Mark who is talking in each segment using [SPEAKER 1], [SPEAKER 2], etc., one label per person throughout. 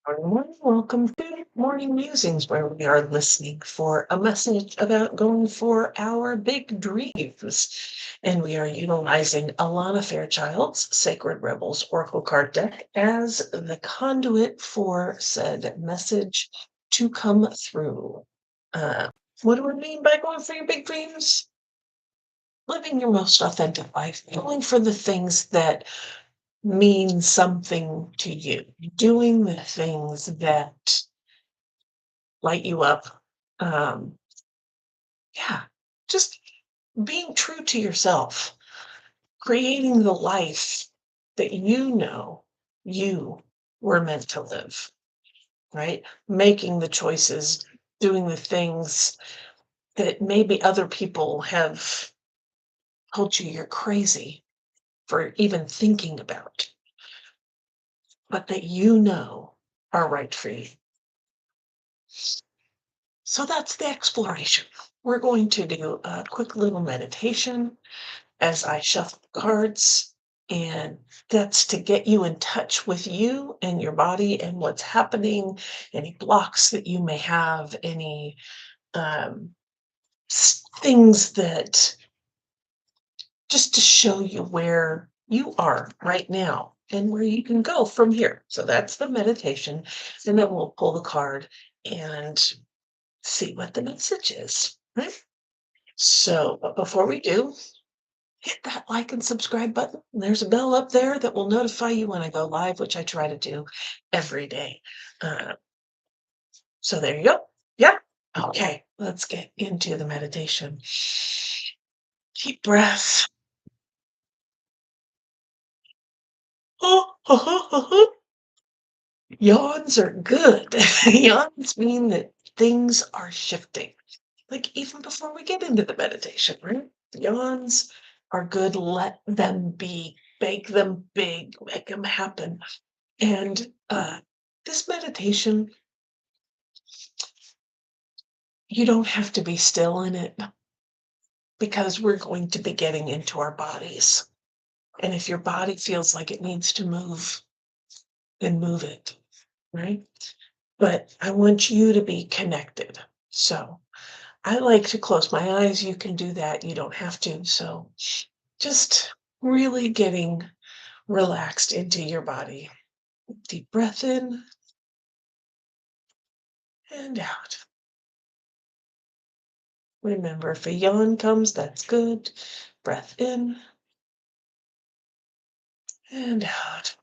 [SPEAKER 1] Everyone, welcome to Morning Musings, where we are listening for a message about going for our big dreams. And we are utilizing Alana Fairchild's Sacred Rebels Oracle card deck as the conduit for said message to come through. Uh, what do we mean by going for your big dreams? Living your most authentic life, going for the things that mean something to you, doing the things that light you up. Um, yeah, just being true to yourself, creating the life that you know you were meant to live, right? Making the choices, doing the things that maybe other people have told you you're crazy for even thinking about, but that you know are right for you. So that's the exploration. We're going to do a quick little meditation as I shuffle the cards, and that's to get you in touch with you and your body and what's happening, any blocks that you may have, any um, things that just to show you where you are right now and where you can go from here. So that's the meditation. And then we'll pull the card and see what the message is, right? So, but before we do, hit that like and subscribe button. There's a bell up there that will notify you when I go live, which I try to do every day. Uh, so there you go. Yeah. Okay. Let's get into the meditation. Deep breath. Yawns are good. Yawns mean that things are shifting. Like even before we get into the meditation, right? Yawns are good. Let them be. Make them big. Make them happen. And this meditation, you don't have to be still in it because we're going to be getting into our bodies. And if your body feels like it needs to move, then move it, right? But I want you to be connected. So I like to close my eyes. You can do that. You don't have to. So just really getting relaxed into your body. Deep breath in and out. Remember, if a yawn comes, that's good. Breath in and out.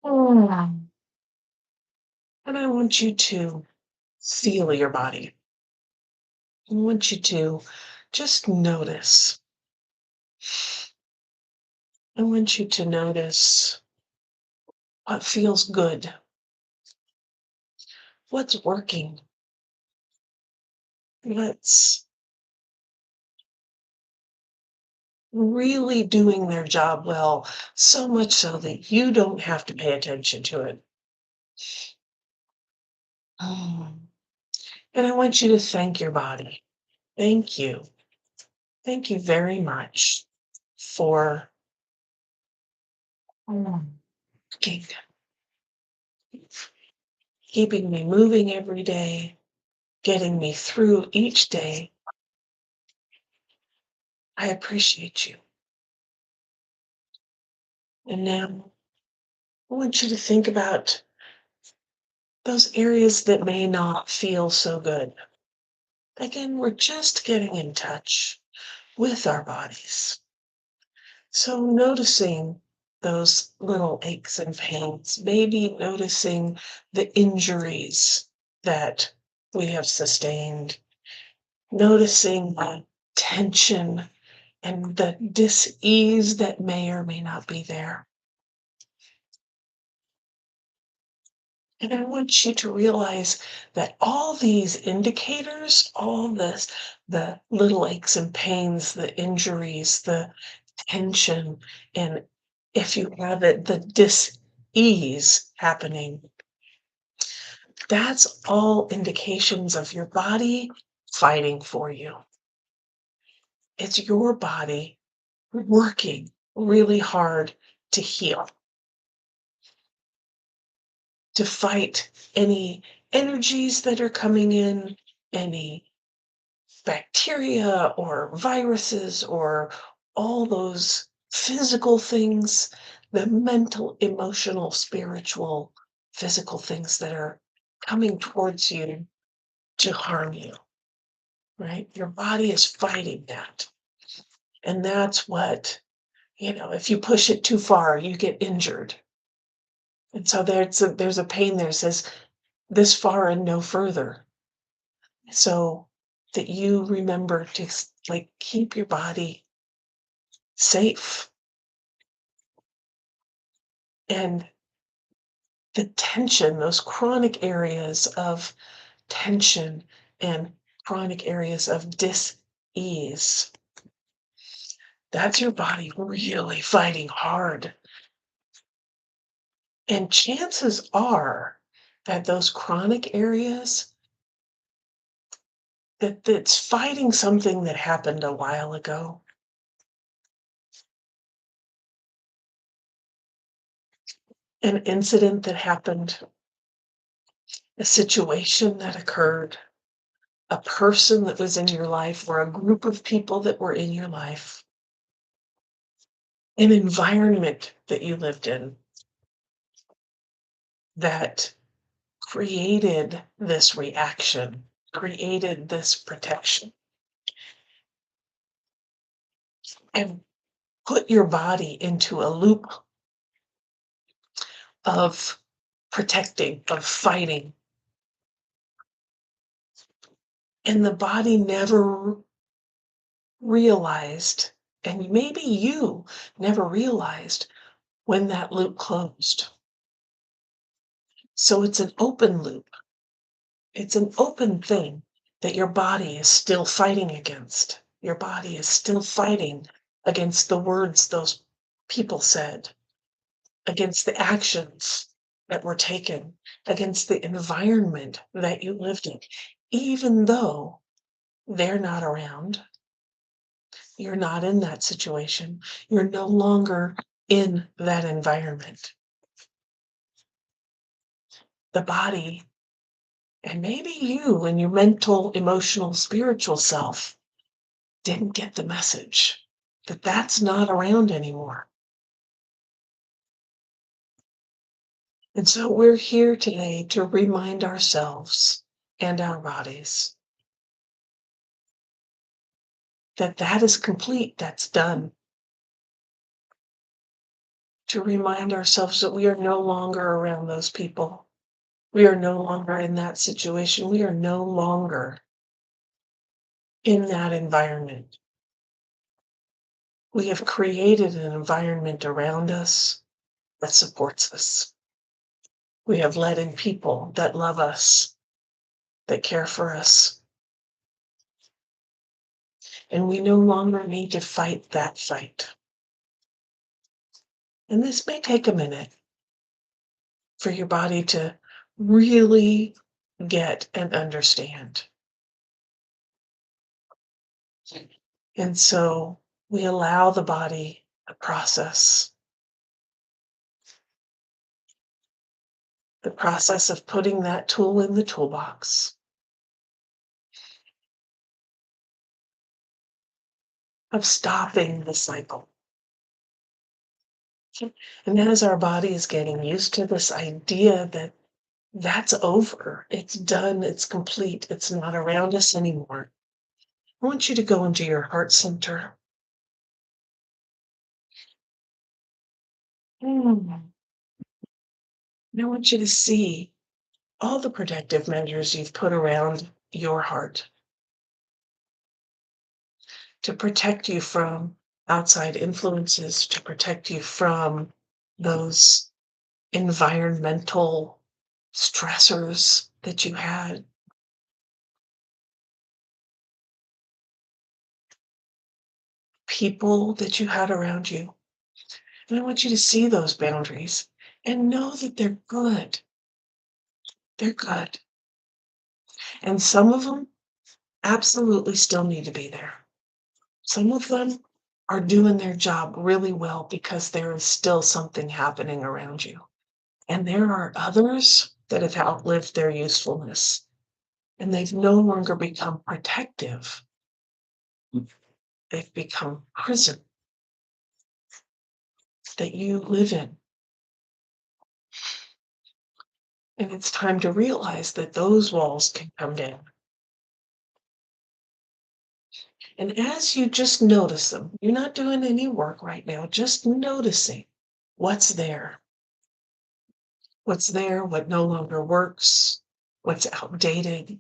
[SPEAKER 1] Mm. And I want you to feel your body. I want you to just notice. I want you to notice what feels good, what's working, what's really doing their job well, so much so that you don't have to pay attention to it. Mm. And I want you to thank your body. Thank you. Thank you very much for keep- keeping me moving every day, getting me through each day. I appreciate you. And now I want you to think about those areas that may not feel so good. Again, we're just getting in touch with our bodies. So noticing those little aches and pains, maybe noticing the injuries that we have sustained, noticing the tension and the dis-ease that may or may not be there. And I want you to realize that all these indicators, all this, the little aches and pains, the injuries, the tension, and if you have it, the dis-ease happening, that's all indications of your body fighting for you. It's your body working really hard to heal, to fight any energies that are coming in, any bacteria or viruses or all those physical things, the mental, emotional, spiritual, physical things that are coming towards you to harm you, right? Your body is fighting that. And that's what, if you push it too far, you get injured. And so there's a pain there that says this far and no further. So that you remember to keep your body safe. And the tension, those chronic areas of tension and chronic areas of dis-ease, that's your body really fighting hard. And chances are that those chronic areas, that's fighting something that happened a while ago. An incident that happened, a situation that occurred, a person that was in your life, or a group of people that were in your life, an environment that you lived in that created this reaction, created this protection, and put your body into a loop of protecting, of fighting. And the body never realized, and maybe you never realized when that loop closed. So it's an open loop. It's an open thing that your body is still fighting against. Your body is still fighting against the words those people said, against the actions that were taken, against the environment that you lived in. Even though they're not around, you're not in that situation, you're no longer in that environment. The body, and maybe you and your mental, emotional, spiritual self, didn't get the message that that's not around anymore. And so we're here today to remind ourselves and our bodies that that is complete, that's done. To remind ourselves that we are no longer around those people. We are no longer in that situation. We are no longer in that environment. We have created an environment around us that supports us. We have let in people that love us, that care for us. And we no longer need to fight that fight. And this may take a minute for your body to really get and understand. And so we allow the body to process. The process of putting that tool in the toolbox, of stopping the cycle. And as our body is getting used to this idea that that's over, it's done, it's complete, it's not around us anymore, I want you to go into your heart center. And I want you to see all the protective measures you've put around your heart to protect you from outside influences, to protect you from those environmental stressors that you had. People that you had around you. And I want you to see those boundaries and know that they're good. They're good. And some of them absolutely still need to be there. Some of them are doing their job really well because there is still something happening around you. And there are others that have outlived their usefulness and they've no longer become protective. They've become prison that you live in. And it's time to realize that those walls can come down. And as you just notice them, you're not doing any work right now, just noticing what's there. What's there, what no longer works, what's outdated.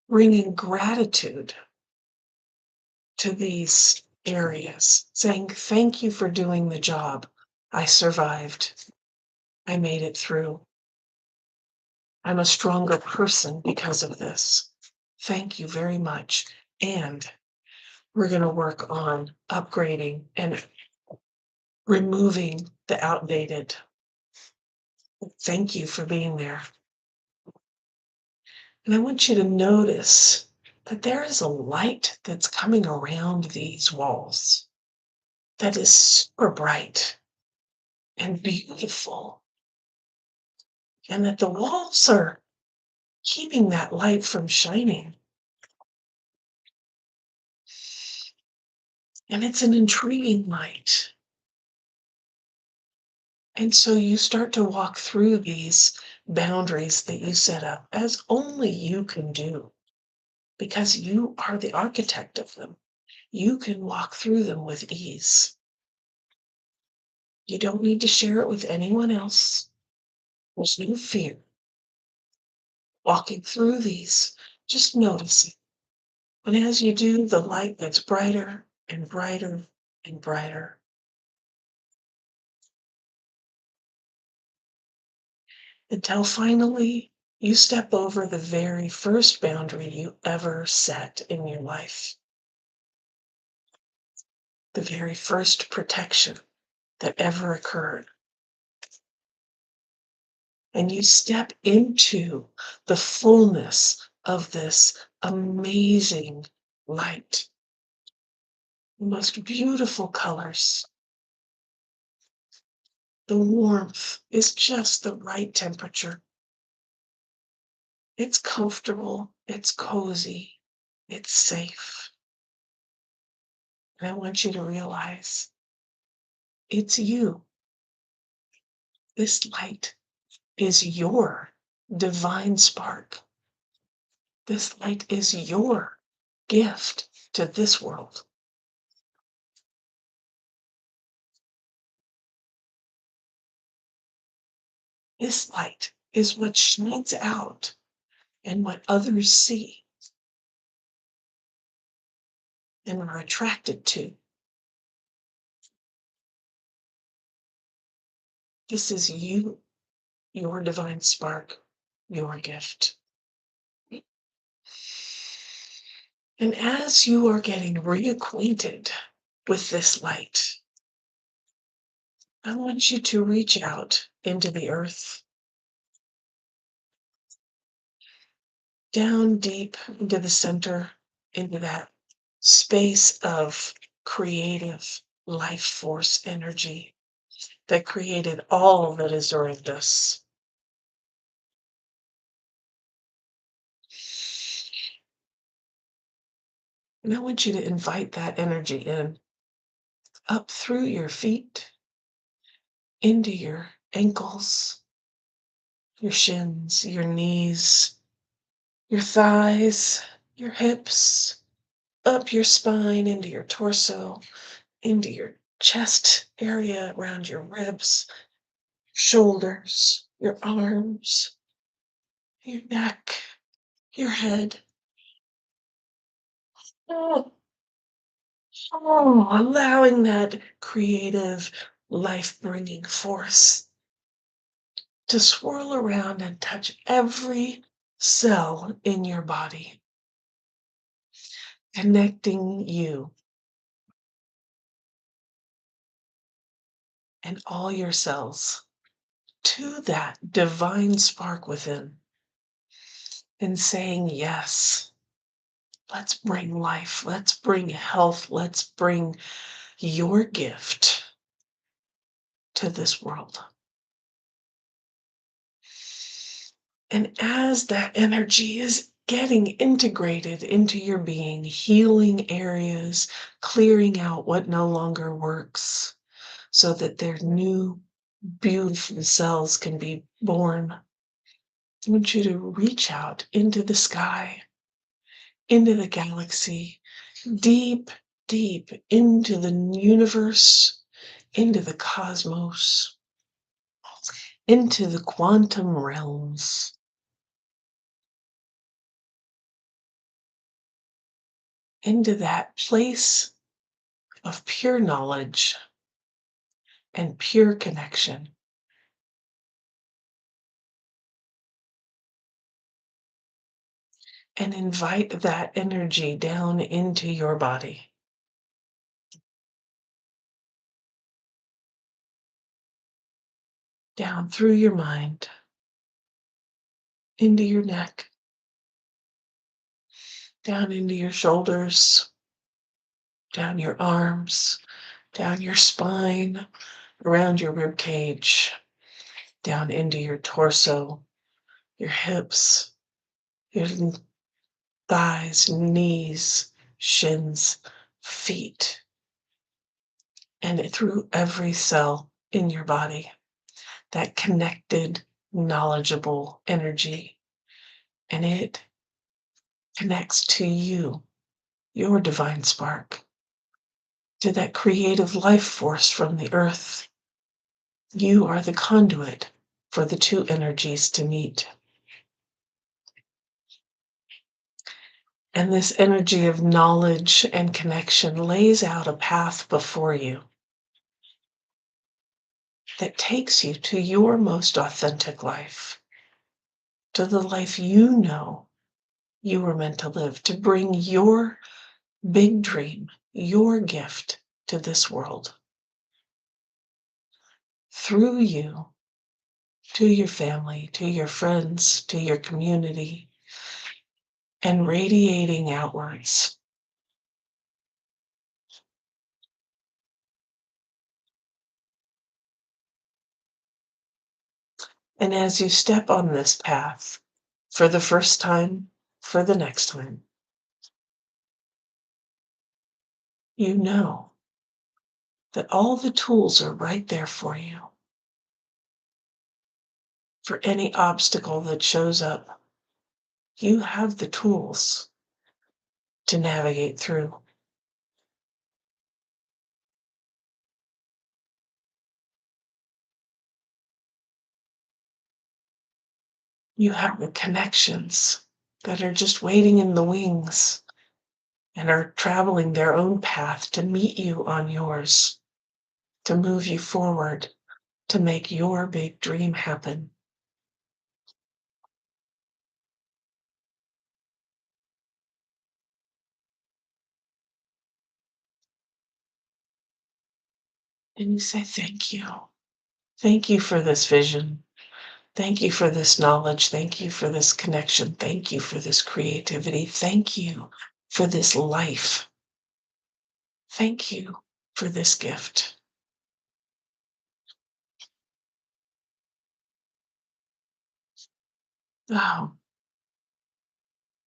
[SPEAKER 1] Bringing gratitude to these areas, saying, thank you for doing the job. I survived. I made it through. I'm a stronger person because of this. Thank you very much. And we're going to work on upgrading and removing the outdated. Thank you for being there. And I want you to notice that there is a light that's coming around these walls that is super bright and beautiful. And that the walls are keeping that light from shining. And it's an intriguing light. And so you start to walk through these boundaries that you set up as only you can do, because you are the architect of them. You can walk through them with ease. You don't need to share it with anyone else. There's no fear. Walking through these, just noticing. And as you do, the light gets brighter and brighter and brighter. Until finally you step over the very first boundary you ever set in your life. The very first protection that ever occurred. And you step into the fullness of this amazing light. The most beautiful colors. The warmth is just the right temperature. It's comfortable, it's cozy, it's safe. And I want you to realize it's you. This light is your divine spark. This light is your gift to this world. This light is what shines out and what others see and are attracted to. This is you, your divine spark, your gift. And as you are getting reacquainted with this light, I want you to reach out into the earth, down deep into the center, into that space of creative life force energy that created all that is around us. And I want you to invite that energy in, up through your feet, into your ankles, your shins, your knees, your thighs, your hips, up your spine, into your torso, into your chest area, around your ribs, shoulders, your arms, your neck, your head. Oh, allowing that creative, life-bringing force to swirl around and touch every cell in your body, connecting you and all your cells to that divine spark within, and saying yes. Let's bring life. Let's bring health. Let's bring your gift to this world. And as that energy is getting integrated into your being, healing areas, clearing out what no longer works so that their new, beautiful cells can be born, I want you to reach out into the sky, into the galaxy, deep, deep into the universe, into the cosmos, into the quantum realms, into that place of pure knowledge and pure connection. And invite that energy down into your body. Down through your mind, into your neck, down into your shoulders, down your arms, down your spine, around your rib cage, down into your torso, your hips, your thighs, knees, shins, feet, and through every cell in your body, that connected, knowledgeable energy. And it connects to you, your divine spark, to that creative life force from the earth. You are the conduit for the two energies to meet. And this energy of knowledge and connection lays out a path before you that takes you to your most authentic life, to the life you know you were meant to live, to bring your big dream, your gift to this world. Through you, to your family, to your friends, to your community, and radiating outwards. And as you step on this path for the first time, for the next time, you know that all the tools are right there for you. For any obstacle that shows up, you have the tools to navigate through. You have the connections that are just waiting in the wings and are traveling their own path to meet you on yours, to move you forward, to make your big dream happen. And you say, thank you. Thank you for this vision. Thank you for this knowledge. Thank you for this connection. Thank you for this creativity. Thank you for this life. Thank you for this gift. Oh,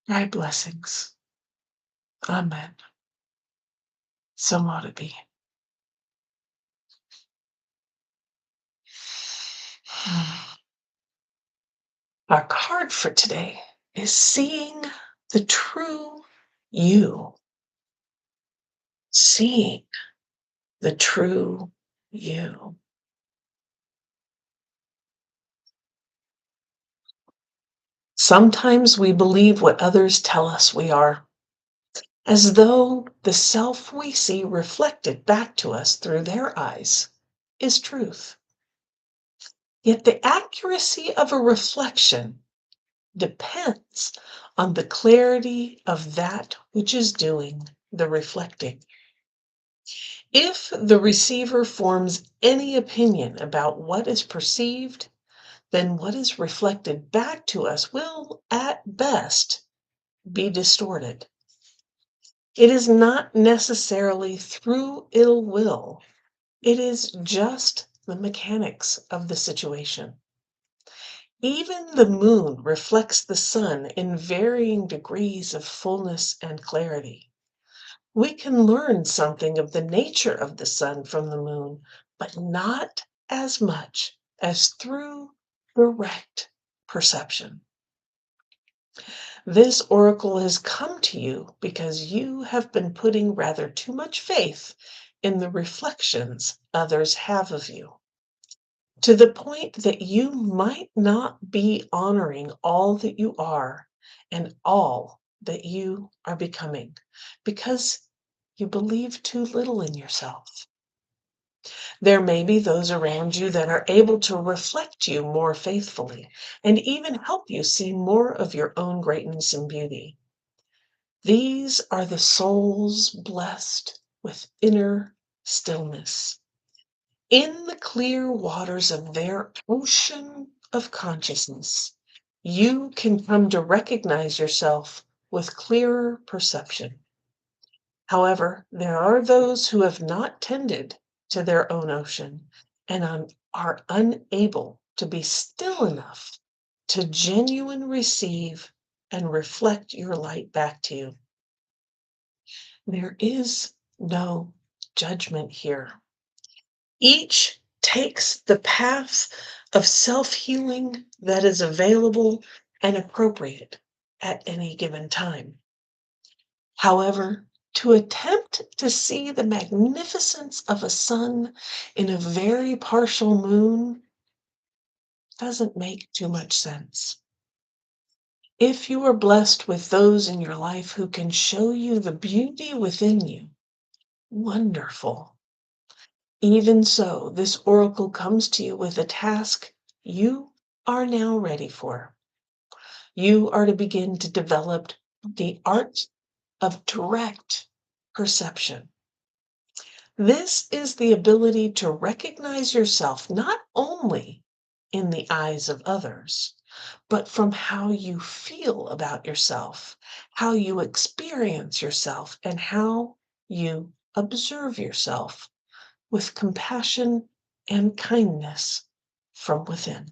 [SPEAKER 1] my blessings. Amen. So mote it be. Our card for today is seeing the true you. Seeing the true you. Sometimes we believe what others tell us we are, as though the self we see reflected back to us through their eyes is truth. Yet the accuracy of a reflection depends on the clarity of that which is doing the reflecting. If the receiver forms any opinion about what is perceived, then what is reflected back to us will, at best, be distorted. It is not necessarily through ill will. It is just the mechanics of the situation. Even the moon reflects the sun in varying degrees of fullness and clarity. We can learn something of the nature of the sun from the moon, but not as much as through direct perception. This oracle has come to you because you have been putting rather too much faith in the reflections others have of you, to the point that you might not be honoring all that you are and all that you are becoming because you believe too little in yourself. There may be those around you that are able to reflect you more faithfully and even help you see more of your own greatness and beauty. These are the souls blessed with inner stillness. In the clear waters of their ocean of consciousness, you can come to recognize yourself with clearer perception. However, there are those who have not tended to their own ocean and are unable to be still enough to genuinely receive and reflect your light back to you. There is no judgment here. Each takes the path of self-healing that is available and appropriate at any given time. However, to attempt to see the magnificence of a sun in a very partial moon doesn't make too much sense. If you are blessed with those in your life who can show you the beauty within you, wonderful. Even so, this oracle comes to you with a task you are now ready for. You are to begin to develop the art of direct perception. This is the ability to recognize yourself not only in the eyes of others, but from how you feel about yourself, how you experience yourself, and how you observe yourself with compassion and kindness from within.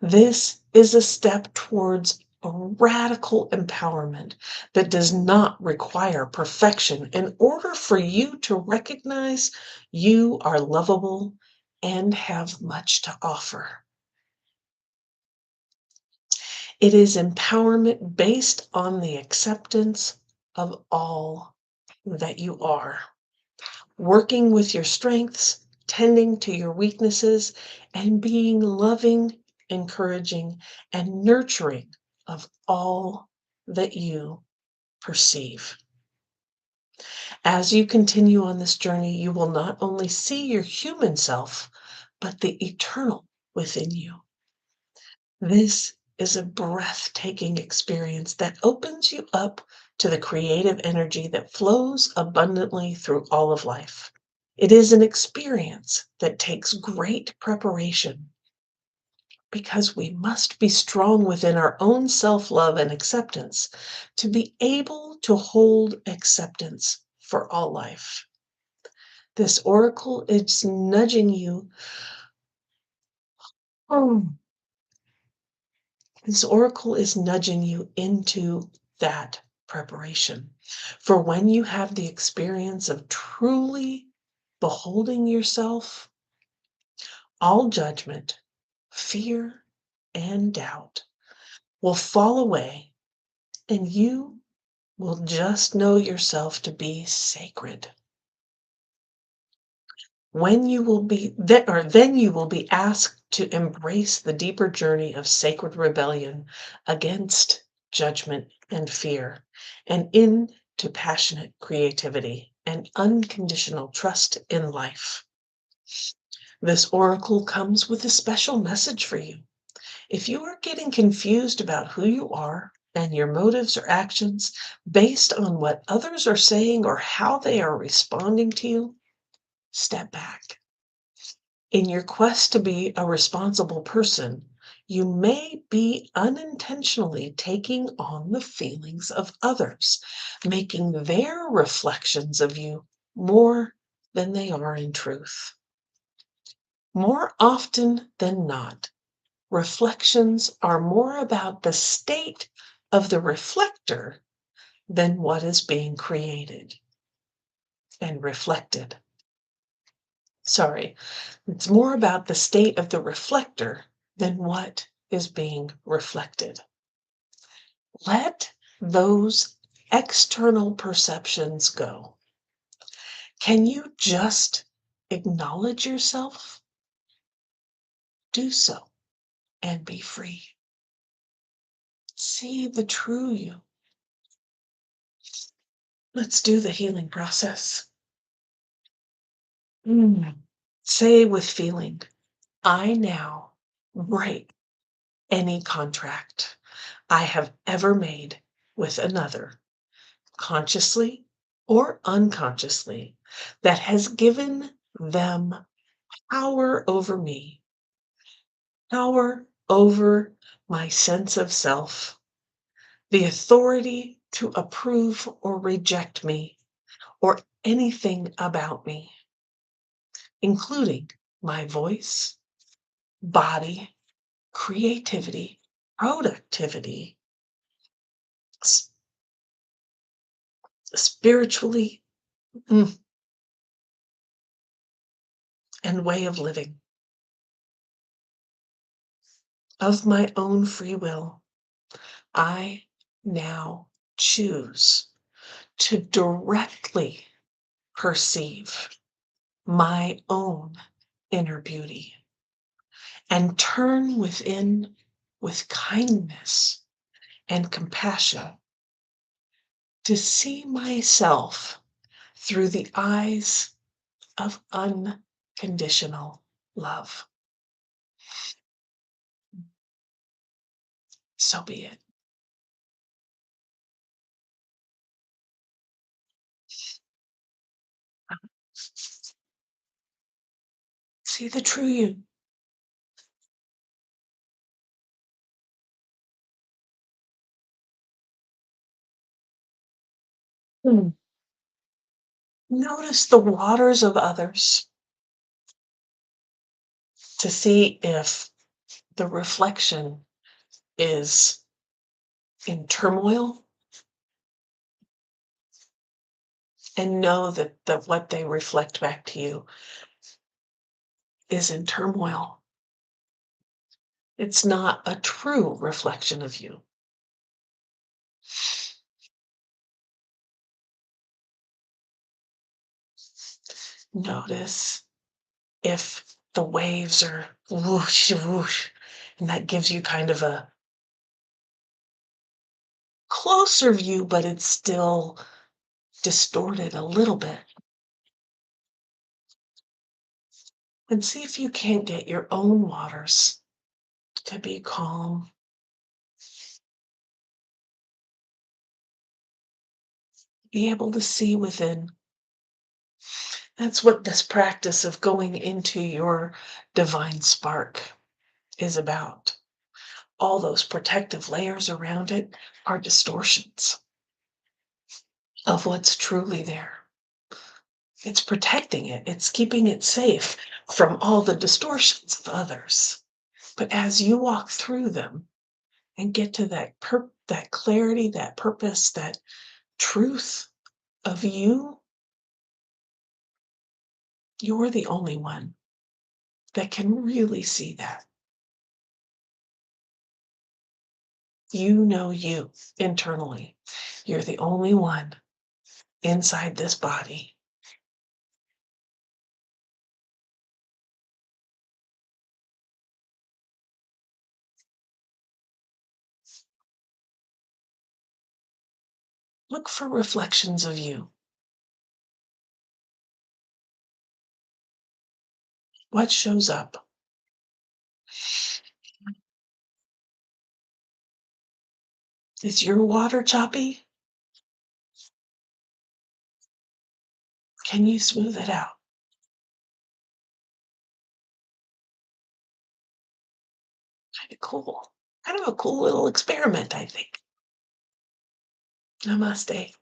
[SPEAKER 1] This is a step towards a radical empowerment that does not require perfection in order for you to recognize you are lovable and have much to offer. It is empowerment based on the acceptance of all that you are, working with your strengths, tending to your weaknesses, and being loving, encouraging, and nurturing of all that you perceive. As you continue on this journey, you will not only see your human self, but the eternal within you. This is a breathtaking experience that opens you up to the creative energy that flows abundantly through all of life. It is an experience that takes great preparation because we must be strong within our own self-love and acceptance to be able to hold acceptance for all life. This oracle is nudging you. This oracle is nudging you into that preparation for when you have the experience of truly beholding yourself. All judgment, fear, and doubt will fall away, and you will just know yourself to be sacred. Then you will be asked to embrace the deeper journey of sacred rebellion against judgment and fear, and into passionate creativity and unconditional trust in life. This oracle comes with a special message for you. If you are getting confused about who you are and your motives or actions based on what others are saying or how they are responding to you, step back. In your quest to be a responsible person, You may be unintentionally taking on the feelings of others, making their reflections of you more than they are in truth. More often than not, reflections are more about the state of the reflector than what is being created and reflected. Sorry, it's more about the state of the reflector than what is being reflected. Let those external perceptions go. Can you just acknowledge yourself? Do so and be free. See the true you. Let's do the healing process. Say with feeling, I now break any contract I have ever made with another, consciously or unconsciously, that has given them power over me, power over my sense of self, the authority to approve or reject me or anything about me, including my voice, body, creativity, productivity, spiritually, and way of living. Of my own free will, I now choose to directly perceive my own inner beauty and turn within with kindness and compassion to see myself through the eyes of unconditional love. So be it. See the true you. Notice the waters of others to see if the reflection is in turmoil, and know that what they reflect back to you is in turmoil. It's not a true reflection of you. Notice if the waves are whoosh, whoosh, and that gives you kind of a closer view, but it's still distorted a little bit. And see if you can't get your own waters to be calm. Be able to see within. That's what this practice of going into your divine spark is about. All those protective layers around it are distortions of what's truly there. It's protecting it. It's keeping it safe from all the distortions of others. But as you walk through them and get to that clarity, that purpose, that truth of you, you're the only one that can really see that. You know you internally. You're the only one inside this body. Look for reflections of you. What shows up? Is your water choppy? Can you smooth it out? kind of cool. Kind of a cool little experiment, I think. Namaste.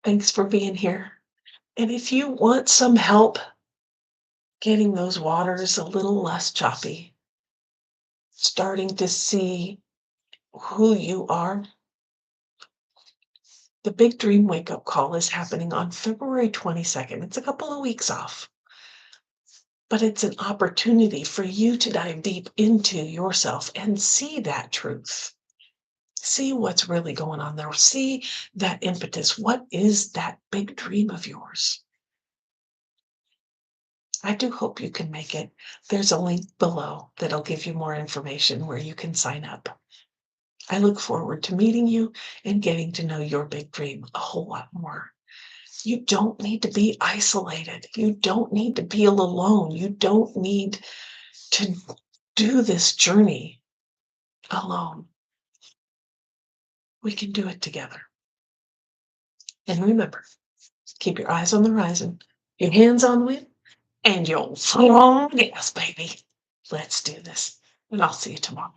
[SPEAKER 1] Thanks for being here. And if you want some help getting those waters a little less choppy, starting to see who you are, the Big Dream Wake Up Call is happening on February 22nd. It's a couple of weeks off, but it's an opportunity for you to dive deep into yourself and see that truth. See what's really going on there. See that impetus. What is that big dream of yours? I do hope you can make it. There's a link below that'll give you more information where you can sign up. I look forward to meeting you and getting to know your big dream a whole lot more. You don't need to be isolated. You don't need to be alone. You don't need to do this journey alone. We can do it together. And remember, keep your eyes on the horizon, your hands on the wheel, and your foot on the gas, baby. Let's do this. And I'll see you tomorrow.